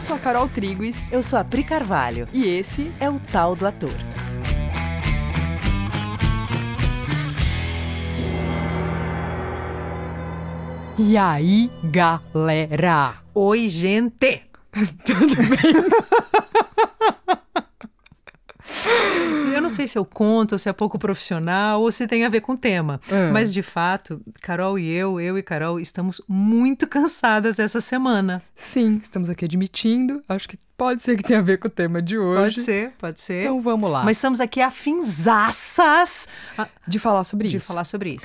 sou a Carol Triguis. Eu sou a Pri Carvalho. E esse é o Tal do Ator. E aí, galera? Oi, gente! Tudo bem? Eu não sei se eu conto, se é pouco profissional ou se tem a ver com o tema. Mas, de fato, Carol e eu e Carol, estamos muito cansadas essa semana. Sim, estamos aqui admitindo. Acho que pode ser que tenha a ver com o tema de hoje. Pode ser. Então vamos lá. Mas estamos aqui afinzaças de falar sobre isso.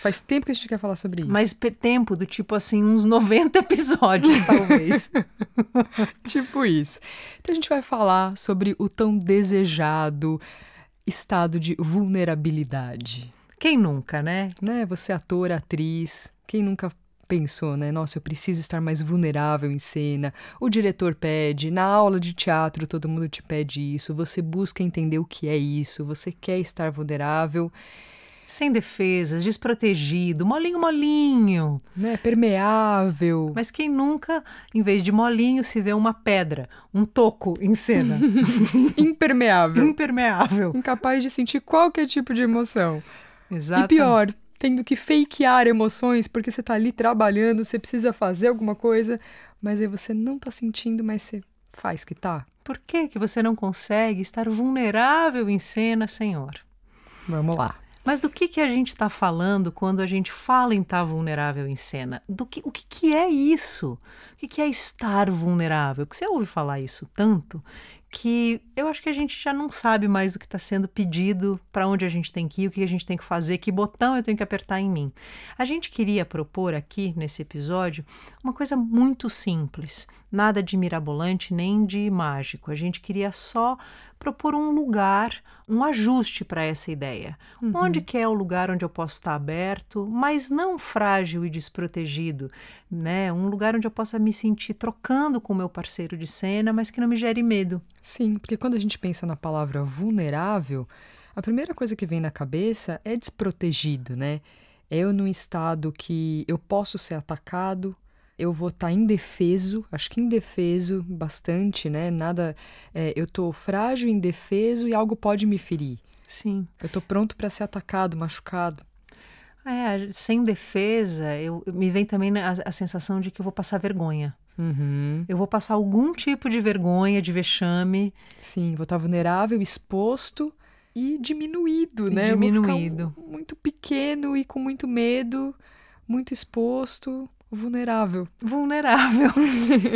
Faz tempo que a gente quer falar sobre isso. Mas tempo do tipo assim, uns 90 episódios, talvez. Tipo isso. Então a gente vai falar sobre o tão desejado estado de vulnerabilidade. Quem nunca, né? Você ator, atriz, quem nunca pensou, né? Nossa, eu preciso estar mais vulnerável em cena. O diretor pede, na aula de teatro todo mundo te pede isso. Você busca entender o que é isso, você quer estar vulnerável. Sem defesas, desprotegido, molinho. Permeável. Mas quem nunca, em vez de molinho, se vê uma pedra, um toco em cena? Impermeável. Incapaz de sentir qualquer tipo de emoção. Exato. E pior, tendo que fakear emoções, porque você tá ali trabalhando, você precisa fazer alguma coisa, mas aí você não tá sentindo, mas você faz que tá. Por que você não consegue estar vulnerável em cena, senhor? Vamos lá. Mas do que a gente está falando quando a gente fala em estar vulnerável em cena? O que é isso? O que é estar vulnerável? Porque você ouve falar isso tanto que eu acho que a gente já não sabe mais o que está sendo pedido, para onde a gente tem que ir, o que a gente tem que fazer, que botão eu tenho que apertar em mim. A gente queria propor aqui, nesse episódio, uma coisa muito simples, nada de mirabolante nem de mágico. A gente queria só propor um lugar, um ajuste para essa ideia. Onde que é o lugar onde eu posso estar aberto, mas não frágil e desprotegido, né? Um lugar onde eu possa me sentir trocando com o meu parceiro de cena, mas que não me gere medo. Sim, porque quando a gente pensa na palavra vulnerável, a primeira coisa que vem na cabeça é desprotegido, né? É eu num estado que eu posso ser atacado, eu vou estar indefeso, acho que indefeso bastante, né? Eu tô frágil, indefeso e algo pode me ferir. Sim. Eu tô pronto para ser atacado, machucado. Sem defesa, me vem também a sensação de que eu vou passar vergonha. Eu vou passar algum tipo de vergonha, de vexame. Sim, vou estar vulnerável, exposto e diminuído, né? Diminuído. Eu vou ficar muito pequeno e com muito medo, muito exposto, vulnerável.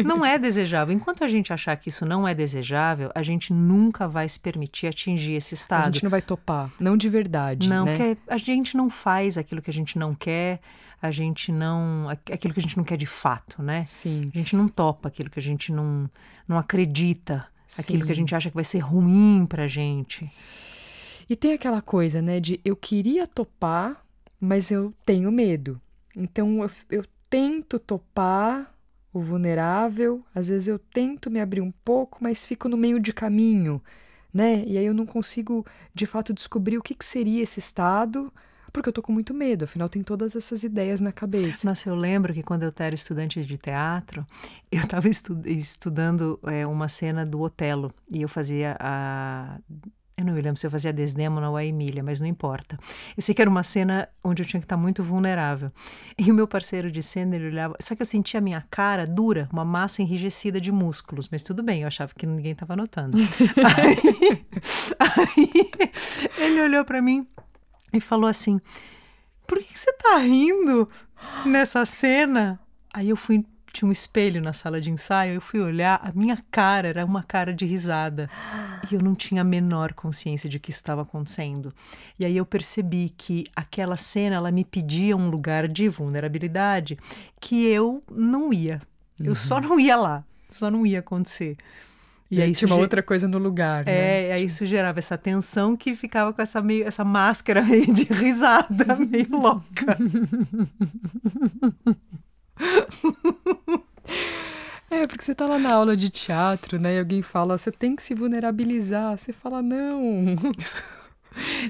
Não é desejável. Enquanto a gente achar que isso não é desejável, a gente nunca vai se permitir atingir esse estado. A gente não vai topar, não de verdade, não, né? Porque a gente não faz aquilo que a gente não quer, aquilo que a gente não quer de fato, né? Sim. A gente não topa aquilo que a gente não acredita, Sim. Aquilo que a gente acha que vai ser ruim pra gente. E tem aquela coisa, né, de eu queria topar, mas eu tenho medo. Então eu tento topar o vulnerável, às vezes eu tento me abrir um pouco, mas fico no meio de caminho, né? E aí eu não consigo, de fato, descobrir o que seria esse estado, porque eu tô com muito medo, afinal tem todas essas ideias na cabeça. Nossa, eu lembro que quando eu era estudante de teatro, eu estava estudando uma cena do Otelo, e eu fazia Eu não me lembro se eu fazia a Desdémona ou a Emília, mas não importa. Eu sei que era uma cena onde eu tinha que estar muito vulnerável. E o meu parceiro de cena, ele olhava... Só que eu sentia a minha cara dura, uma massa enrijecida de músculos. Mas tudo bem, eu achava que ninguém estava notando. aí ele olhou para mim e falou assim, por que você tá rindo nessa cena? Aí eu fui... Tinha um espelho na sala de ensaio, eu fui olhar, a minha cara era uma cara de risada. E eu não tinha a menor consciência de que isso estava acontecendo. E aí eu percebi que aquela cena, ela me pedia um lugar de vulnerabilidade que eu não ia. Eu só não ia lá, só não ia acontecer. E aí tinha uma outra coisa no lugar, né? Aí isso gerava essa tensão que ficava com essa máscara meio de risada, meio louca. Porque você tá lá na aula de teatro, né? E alguém fala, você tem que se vulnerabilizar. Você fala, não,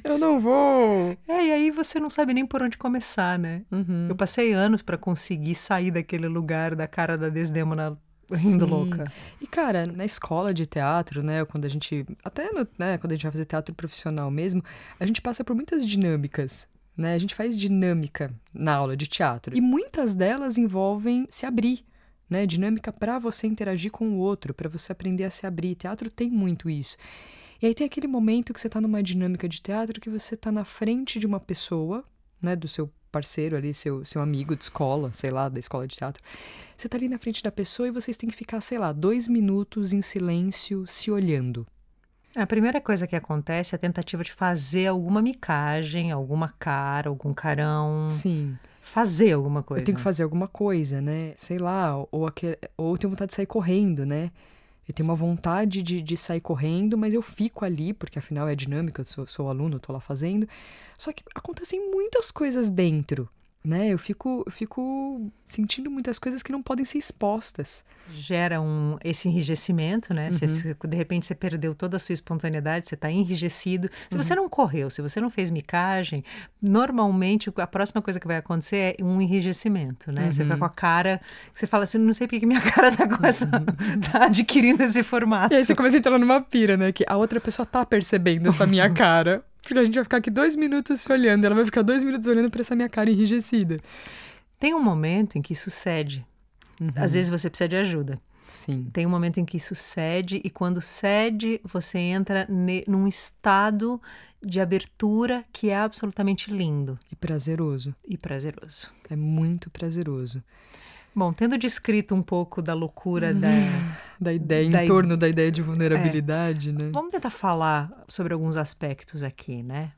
eu não vou. E aí você não sabe nem por onde começar, né? Eu passei anos para conseguir sair daquele lugar, da cara da Desdémona rindo Sim. louca. E, cara, na escola de teatro, né, quando a gente, até né, quando a gente vai fazer teatro profissional mesmo, a gente passa por muitas dinâmicas, né? A gente faz dinâmica na aula de teatro. E muitas delas envolvem se abrir, né? Dinâmica para você interagir com o outro, para você aprender a se abrir. Teatro tem muito isso. E aí tem aquele momento que você tá numa dinâmica de teatro que você tá na frente de uma pessoa, né, do seu parceiro ali, seu amigo de escola, sei lá, da escola de teatro. Você tá ali na frente da pessoa e vocês têm que ficar, sei lá, 2 minutos em silêncio, se olhando. A primeira coisa que acontece é a tentativa de fazer alguma micagem, alguma cara, algum carão. Sim. Fazer alguma coisa. Eu tenho que fazer alguma coisa, né? Sei lá, ou eu tenho vontade de sair correndo, né? Eu tenho uma vontade de sair correndo, mas eu fico ali, porque afinal é dinâmica, eu sou aluno, eu tô lá fazendo. Só que acontecem muitas coisas dentro, né? Eu fico sentindo muitas coisas que não podem ser expostas. Gera esse enrijecimento, né? De repente você perdeu toda a sua espontaneidade, você está enrijecido. Se você não correu, se você não fez micagem, normalmente a próxima coisa que vai acontecer é um enrijecimento, né? Você fica com a cara, você fala assim, não sei por que minha cara tá com essa, tá adquirindo esse formato. E aí você começa a entrar numa pira, né? Que a outra pessoa tá percebendo essa minha cara. Porque a gente vai ficar aqui 2 minutos se olhando, ela vai ficar 2 minutos olhando pra essa minha cara enrijecida. Tem um momento em que isso cede. Às vezes você precisa de ajuda. Sim. Tem um momento em que isso cede, e quando cede, você entra num estado de abertura que é absolutamente lindo. E prazeroso. E prazeroso. É muito prazeroso. Bom, tendo descrito um pouco da loucura da ideia, em torno da ideia de vulnerabilidade, né? Vamos tentar falar sobre alguns aspectos aqui, né?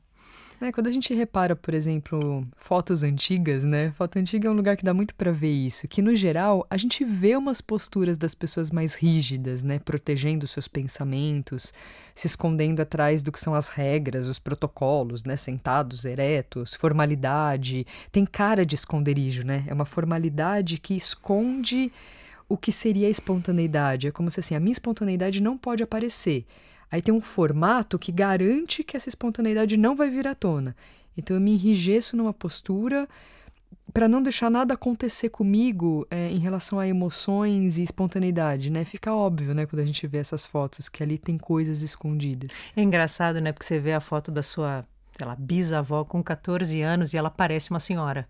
Quando a gente repara, por exemplo, fotos antigas, né? Foto antiga é um lugar que dá muito pra ver isso. Que, no geral, a gente vê umas posturas das pessoas mais rígidas, né? Protegendo seus pensamentos, se escondendo atrás do que são as regras, os protocolos, né? Sentados, eretos, formalidade. Tem cara de esconderijo, né? É uma formalidade que esconde o que seria a espontaneidade. É como se, assim, a minha espontaneidade não pode aparecer. Aí tem um formato que garante que essa espontaneidade não vai vir à tona. Então eu me enrijeço numa postura para não deixar nada acontecer comigo em relação a emoções e espontaneidade, né? Fica óbvio, né, quando a gente vê essas fotos, que ali tem coisas escondidas. É engraçado, né? Porque você vê a foto da sua, sei lá, bisavó com 14 anos e ela parece uma senhora.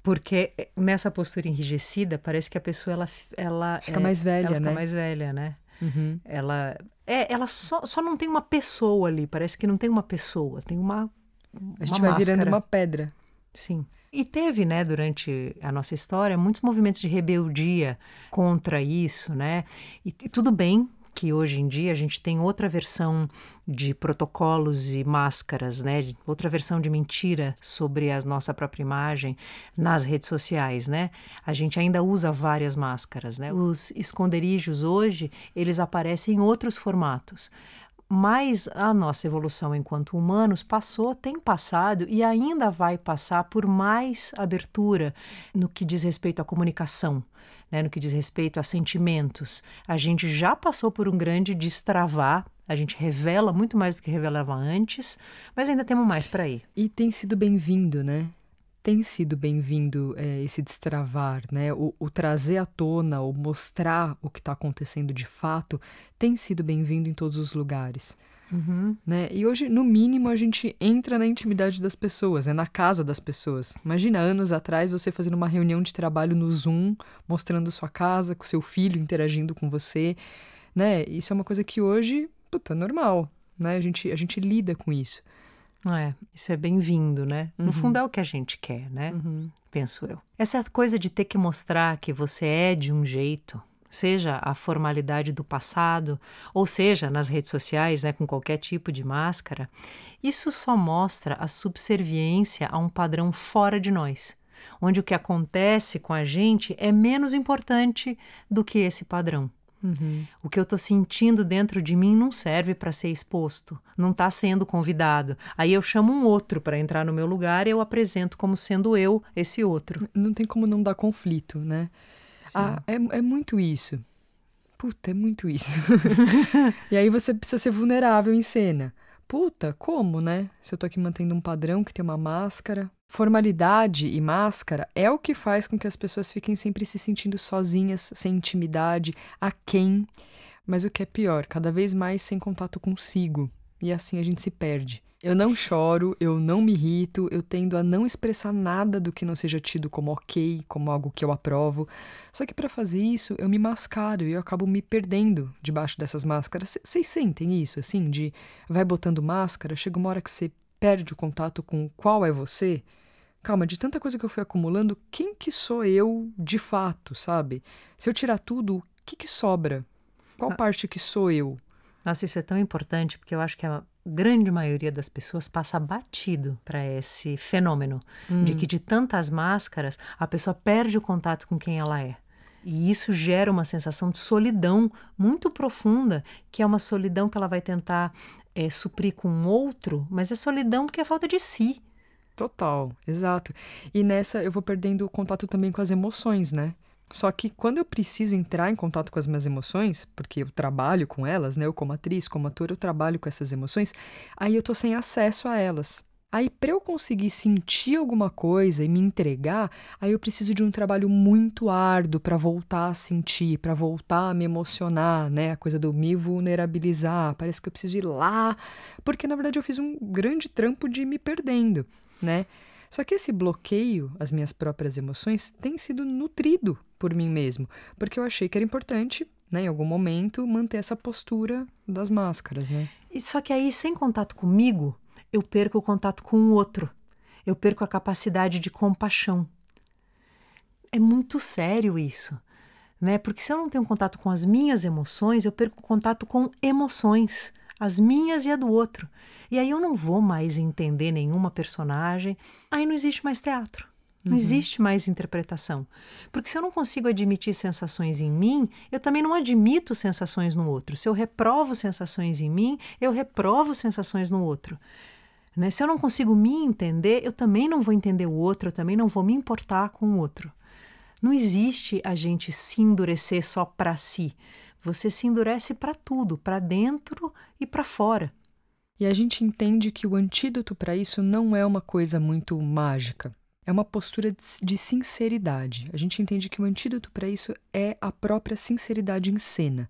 Porque nessa postura enrijecida, parece que a pessoa, ela fica mais velha, ela né? Fica mais velha, né? Uhum. Ela só não tem uma pessoa ali, parece que não tem uma pessoa, tem uma A gente vai máscara. virando uma pedra. Sim. E teve, né, durante a nossa história, muitos movimentos de rebeldia contra isso, né? E tudo bem que hoje em dia a gente tem outra versão de protocolos e máscaras, né? Outra versão de mentira sobre a nossa própria imagem nas redes sociais, né? A gente ainda usa várias máscaras, né? Os esconderijos hoje, eles aparecem em outros formatos. Mas a nossa evolução enquanto humanos tem passado e ainda vai passar por mais abertura no que diz respeito à comunicação, né? No que diz respeito a sentimentos. A gente já passou por um grande destravar, a gente revela muito mais do que revelava antes, mas ainda temos mais para ir. E tem sido bem-vindo, né? Tem sido bem-vindo esse destravar, né? O trazer à tona, o mostrar o que está acontecendo de fato, tem sido bem-vindo em todos os lugares. Uhum. Né? E hoje, no mínimo, a gente entra na intimidade das pessoas, na casa das pessoas. Imagina, anos atrás, você fazendo uma reunião de trabalho no Zoom, mostrando sua casa, com seu filho interagindo com você, né? Isso é uma coisa que hoje, é normal, né? A gente lida com isso. Isso é bem-vindo, né? No fundo é o que a gente quer, né? Penso eu. Essa coisa de ter que mostrar que você é de um jeito, seja a formalidade do passado, ou seja, nas redes sociais, né, com qualquer tipo de máscara, isso só mostra a subserviência a um padrão fora de nós, onde o que acontece com a gente é menos importante do que esse padrão. O que eu estou sentindo dentro de mim não serve para ser exposto, não está sendo convidado. Aí eu chamo um outro para entrar no meu lugar e eu apresento como sendo eu esse outro. Não tem como não dar conflito, né? É muito isso. É muito isso. E aí você precisa ser vulnerável em cena. Como, né? Se eu tô aqui mantendo um padrão que tem uma máscara. Formalidade e máscara é o que faz com que as pessoas fiquem sempre se sentindo sozinhas, sem intimidade, aquém. Mas o que é pior, cada vez mais sem contato consigo. E assim a gente se perde. Eu não choro, eu não me irrito, eu tendo a não expressar nada do que não seja tido como ok, como algo que eu aprovo. Só que para fazer isso, eu me mascaro e eu acabo me perdendo debaixo dessas máscaras. Vocês sentem isso, assim, de vai botando máscara, chega uma hora que você perde o contato com qual é você? Calma, de tanta coisa que eu fui acumulando, quem que sou eu de fato, sabe? Se eu tirar tudo, o que sobra? Qual parte que sou eu? Nossa, isso é tão importante porque eu acho que a grande maioria das pessoas passa batido para esse fenômeno de que de tantas máscaras a pessoa perde o contato com quem ela é. E isso gera uma sensação de solidão muito profunda, que é uma solidão que ela vai tentar suprir com outro, mas é solidão porque é falta de si. Total, exato. E nessa eu vou perdendo o contato também com as emoções, né? Só que quando eu preciso entrar em contato com as minhas emoções, porque eu trabalho com elas, né? Eu como atriz, como ator, eu trabalho com essas emoções, aí eu tô sem acesso a elas. Aí para eu conseguir sentir alguma coisa e me entregar, aí eu preciso de um trabalho muito árduo para voltar a sentir, para voltar a me emocionar, né? A coisa do me vulnerabilizar, parece que eu preciso ir lá, porque na verdade eu fiz um grande trampo de me perdendo, né? Só que esse bloqueio às minhas próprias emoções tem sido nutrido por mim mesmo, porque eu achei que era importante, né, em algum momento, manter essa postura das máscaras, né? E só que aí, sem contato comigo, eu perco o contato com o outro. Eu perco a capacidade de compaixão. É muito sério isso, né? Porque se eu não tenho contato com as minhas emoções, eu perco o contato com emoções, as minhas e a do outro. E aí eu não vou mais entender nenhuma personagem, aí não existe mais teatro. Não existe mais interpretação. Porque se eu não consigo admitir sensações em mim, eu também não admito sensações no outro. Se eu reprovo sensações em mim, eu reprovo sensações no outro. Né? Se eu não consigo me entender, eu também não vou entender o outro, eu também não vou me importar com o outro. Não existe a gente se endurecer só para si. Você se endurece para tudo, para dentro e para fora. E a gente entende que o antídoto para isso não é uma coisa muito mágica. É uma postura de sinceridade. A gente entende que o antídoto para isso é a própria sinceridade em cena.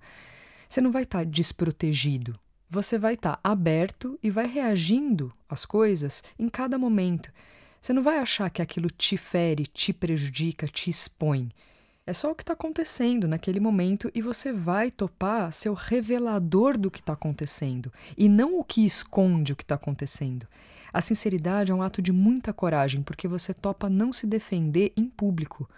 Você não vai estar desprotegido. Você vai estar aberto e vai reagindo às coisas em cada momento. Você não vai achar que aquilo te fere, te prejudica, te expõe. É só o que está acontecendo naquele momento e você vai topar ser o revelador do que está acontecendo e não o que esconde o que está acontecendo. A sinceridade é um ato de muita coragem porque você topa não se defender em público,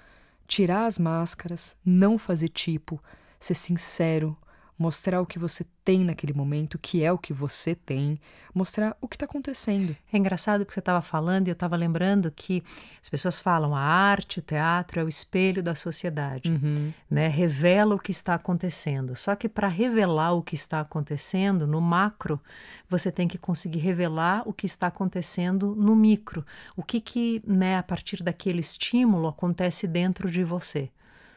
tirar as máscaras, não fazer tipo, ser sincero, mostrar o que você tem naquele momento, que é o que você tem, mostrar o que está acontecendo. É engraçado porque você estava falando e eu estava lembrando que as pessoas falam a arte, o teatro é o espelho da sociedade, né? Revela o que está acontecendo. Só que para revelar o que está acontecendo no macro, você tem que conseguir revelar o que está acontecendo no micro. O que né, a partir daquele estímulo acontece dentro de você.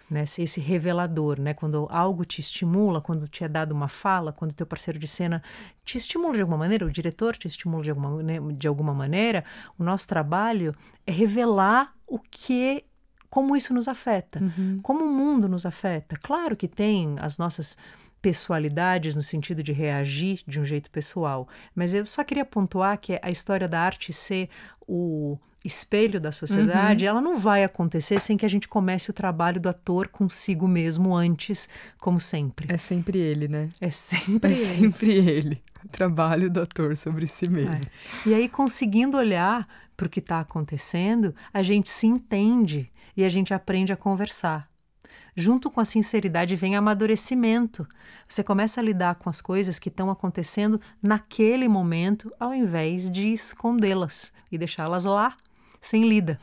Né, esse revelador, né, quando algo te estimula, quando te é dado uma fala, quando teu parceiro de cena te estimula de alguma maneira, o diretor te estimula de alguma maneira, o nosso trabalho é revelar como isso nos afeta, como o mundo nos afeta. Claro que tem as nossas pessoalidades no sentido de reagir de um jeito pessoal, mas eu só queria pontuar que a história da arte ser o espelho da sociedade, ela não vai acontecer sem que a gente comece o trabalho do ator consigo mesmo antes, como sempre. É sempre ele, né? É sempre É ele. sempre ele. O trabalho do ator sobre si mesmo. E aí, conseguindo olhar para o que está acontecendo, a gente se entende e a gente aprende a conversar. Junto com a sinceridade vem amadurecimento. Você começa a lidar com as coisas que estão acontecendo naquele momento, ao invés de escondê-las e deixá-las lá, sem lida.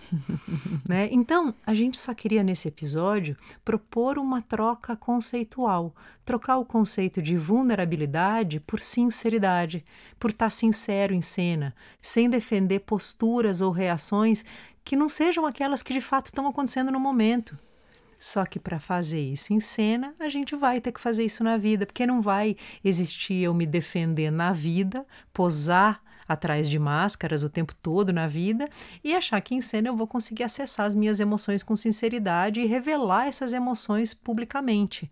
Né? Então, a gente só queria nesse episódio propor uma troca conceitual, trocar o conceito de vulnerabilidade por sinceridade, por estar sincero em cena, sem defender posturas ou reações que não sejam aquelas que de fato estão acontecendo no momento. Só que para fazer isso em cena, a gente vai ter que fazer isso na vida, porque não vai existir eu me defender na vida, posar atrás de máscaras o tempo todo na vida e achar que em cena eu vou conseguir acessar as minhas emoções com sinceridade e revelar essas emoções publicamente.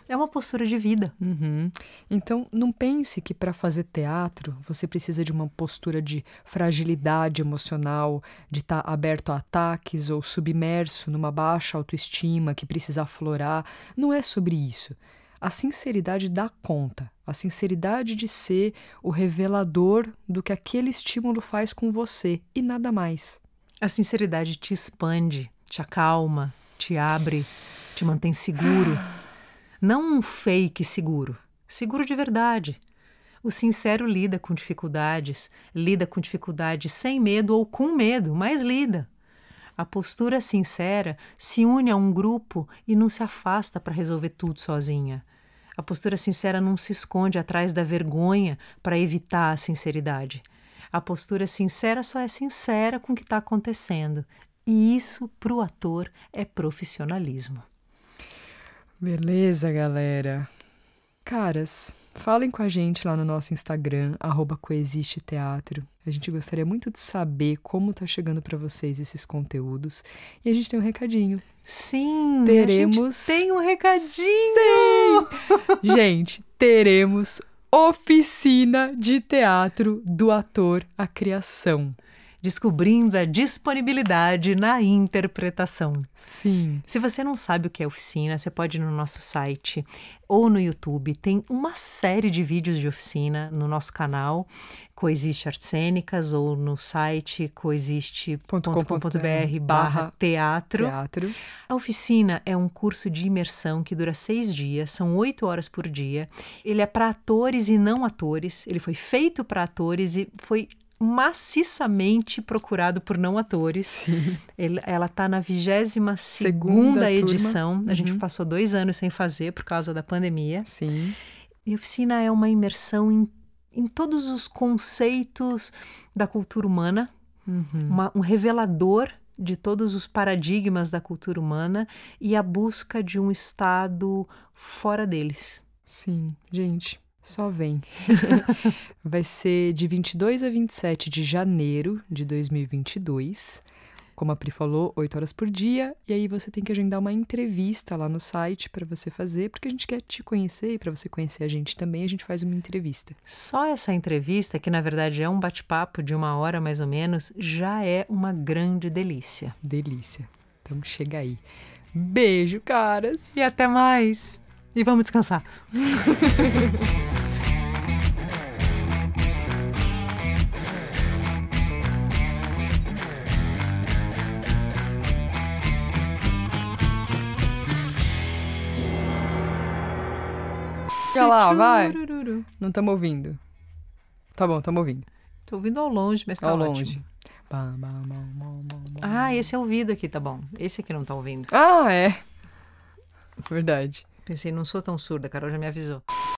É uma postura de vida. Uhum. Então, não pense que para fazer teatro você precisa de uma postura de fragilidade emocional, de estar aberto a ataques ou submerso numa baixa autoestima que precisa aflorar. Não é sobre isso. A sinceridade dá conta. A sinceridade de ser o revelador do que aquele estímulo faz com você e nada mais. A sinceridade te expande, te acalma, te abre, te mantém seguro. Não um fake seguro, seguro de verdade. O sincero lida com dificuldades sem medo ou com medo, mas lida. A postura sincera se une a um grupo e não se afasta para resolver tudo sozinha. A postura sincera não se esconde atrás da vergonha para evitar a sinceridade. A postura sincera só é sincera com o que está acontecendo. E isso, para o ator, é profissionalismo. Beleza, galera. Caras, falem com a gente lá no nosso Instagram, @coexiste-teatro. A gente gostaria muito de saber como tá chegando para vocês esses conteúdos. E a gente tem um recadinho. Sim, teremos... a gente tem um recadinho! Sim! Gente, teremos oficina de teatro do ator à criação. Descobrindo a disponibilidade na interpretação. Sim. Se você não sabe o que é oficina, você pode ir no nosso site ou no YouTube. Tem uma série de vídeos de oficina no nosso canal, Coexiste Artes Cênicas, ou no site coexiste.com.br/teatro. A oficina é um curso de imersão que dura 6 dias, são 8 horas por dia. Ele é para atores e não atores, ele foi feito para atores e foi maciçamente procurado por não atores. Sim. Ela está na 22ª edição. A gente passou 2 anos sem fazer por causa da pandemia. Sim. E a oficina é uma imersão em todos os conceitos da cultura humana, um revelador de todos os paradigmas da cultura humana e a busca de um estado fora deles. Sim, gente. Só vem. Vai ser de 22 a 27 de janeiro de 2022. Como a Pri falou, 8 horas por dia. E aí você tem que agendar uma entrevista lá no site para você fazer, porque a gente quer te conhecer e para você conhecer a gente também, a gente faz uma entrevista. Só essa entrevista, que na verdade é um bate-papo de 1 hora mais ou menos, já é uma grande delícia. Delícia. Então chega aí. Beijo, caras! E até mais! E vamos descansar. Olha lá, vai. Não estamos ouvindo. Tá bom, estamos ouvindo. Tô ouvindo ao longe, mas tá ao ótimo. Longe. Ah, esse é ouvido aqui, tá bom. Esse aqui não tá ouvindo. Ah, é. Verdade. Pensei, não sou tão surda, a Carol já me avisou.